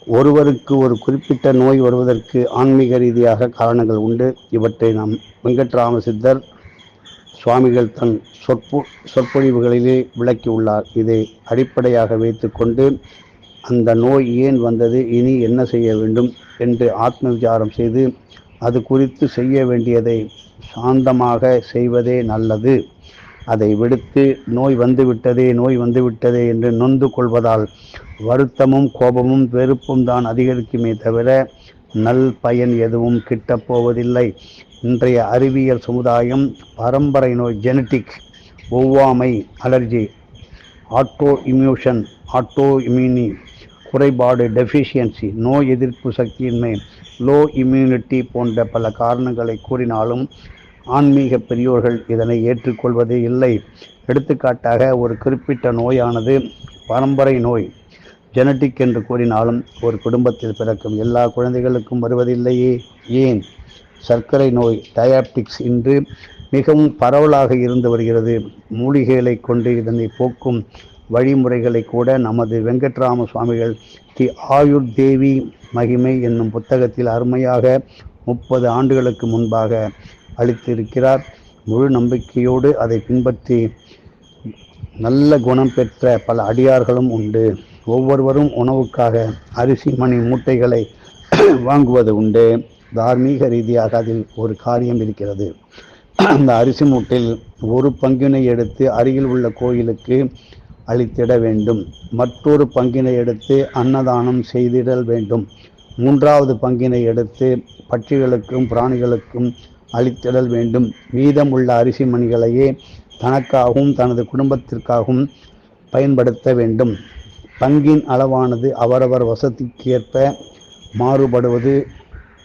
ஒருவருக்கு ஒரு குறிப்பிட்ட நோய் வருவதற்கு ஆன்மீக ரீதியாக காரணங்கள் உண்டு. இவற்றை நம் வெங்கட்ராம சித்தர் சுவாமிகள் தன் சொற்பொழிவுகளிலே விளக்கியுள்ளார். இதை அடிப்படையாக வைத்து கொண்டு அந்த நோய் ஏன் வந்தது, இனி என்ன செய்ய வேண்டும் என்று ஆத்ம விசாரம் செய்து அது குறித்து செய்ய வேண்டியதை சாந்தமாக செய்வதே நல்லது. அதை விடுத்து நோய் வந்துவிட்டதே என்று நொந்து கொள்வதால் வருத்தமும் கோபமும் வெறுப்பும் தான் அதிகரிக்குமே தவிர நல் பயன் எதுவும் கிட்டப் போவதில்லை. இன்றைய அறிவியல் சமுதாயம் பரம்பரை நோய், ஜெனட்டிக், ஒவ்வாமை, அலர்ஜி, ஆட்டோ இம்யூனி குறைபாடு, டெஃபிஷியன்சி, நோய் எதிர்ப்பு சக்தியின்மை, லோ இம்யூனிட்டி போன்ற பல காரணங்களை கூறினாலும் ஆன்மீக பெரியோர்கள் இதனை ஏற்றுக்கொள்வதே இல்லை. எடுத்துக்காட்டாக, ஒரு குறிப்பிட்ட நோயானது பரம்பரை நோய், ஜெனட்டிக் என்று கூறினாலும் ஒரு குடும்பத்தில் பிறக்கும் எல்லா குழந்தைகளுக்கும் வருவதில்லையே. ஏன்? சர்க்கரை நோய், டயாபெட்டிக்ஸ் இன்று மிகவும் பரவலாக இருந்து வருகிறது. மூலிகைகளை கொண்டு இதனை போக்கும் வழிமுறைகளை கூட நமது வெங்கட்ராம சுவாமிகள் தி ஆயுர் தேவி மகிமை என்னும் புத்தகத்தில் அருமையாக 30 ஆண்டுகளுக்கு முன்பாக அளித்திருக்கிறார். முழு நம்பிக்கையோடு அதை பின்பற்றி நல்ல குணம் பெற்ற பல அடியார்களும் உண்டு. ஒவ்வொருவரும் உணவுக்காக அரிசி மணி மூட்டைகளை வாங்குவது உண்டு. தார்மீக ரீதியாக அதில் ஒரு காரியம் இருக்கிறது. அந்த அரிசி மூட்டையில் ஒரு பங்கினை எடுத்து அருகில் உள்ள கோயிலுக்கு அளித்திட வேண்டும். மற்றொரு பங்கினை எடுத்து அன்னதானம் செய்திடல் வேண்டும். 3வது பங்கினை எடுத்து பட்சிகளுக்கும் பிராணிகளுக்கும் அளித்திடல் வேண்டும். மீதம் உள்ள அரிசி மணிகளையே தனக்காகவும் தனது குடும்பத்திற்காகவும் பயன்படுத்த வேண்டும். பங்கின் அளவானது அவரவர் வசதிக்கேற்ப மாறுபடுவது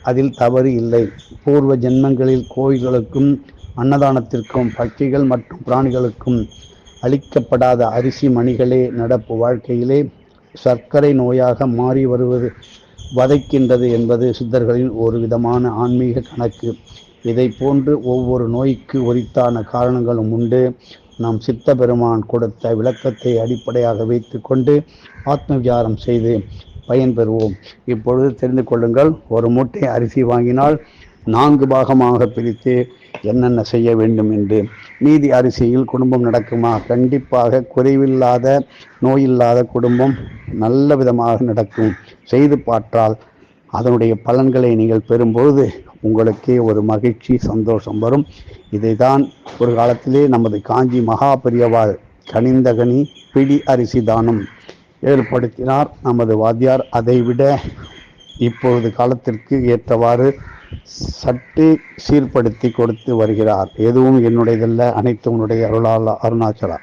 அதில் தவறு இல்லை. பூர்வ ஜென்மங்களில் கோயில்களுக்கும் அன்னதானத்திற்கும் பட்சிகள் மற்றும் பிராணிகளுக்கும் அளிக்கப்படாத அரிசி மணிகளே நடப்பு வாழ்க்கையிலே சர்க்கரை நோயாக மாறி வருவது வதைக்கின்றது என்பது சித்தர்களின் ஒரு விதமான ஆன்மீக கணக்கு. இதை போன்று ஒவ்வொரு நோய்க்கு உரித்தான காரணங்களும் உண்டு. நாம் சித்த பெருமான் கொடுத்த விளக்கத்தை அடிப்படையாக வைத்து கொண்டு ஆத்ம விசாரம் செய்து பயன்பெறுவோம். இப்பொழுது தெரிந்து கொள்ளுங்கள். ஒரு மூட்டை அரிசி வாங்கினால் 4 பாகமாக பிரித்து என்னென்ன செய்ய வேண்டும் என்று. மீதி அரிசியில் குடும்பம் நடக்குமா? கண்டிப்பாக குறைவில்லாத நோயில்லாத குடும்பம் நல்ல விதமாக நடக்கும். செய்து பார்த்தால் அதனுடைய பலன்களை நீங்கள் பெறும்பொழுது உங்களுக்கே ஒரு மகிழ்ச்சி, சந்தோஷம் வரும். இதைதான் ஒரு காலத்திலே நமது காஞ்சி மகா பெரியவாள் கனிந்தகனி பிடி அரிசி தானம் ஏற்படுத்தினார் நமது வாத்தியார். அதைவிட இப்பொழுது காலத்திற்கு ஏற்றவாறு சற்று சீர்படுத்தி கொடுத்து வருகிறார். எதுவும் என்னுடையதல்ல, அனைத்து உன்னுடைய அருணாச்சலா.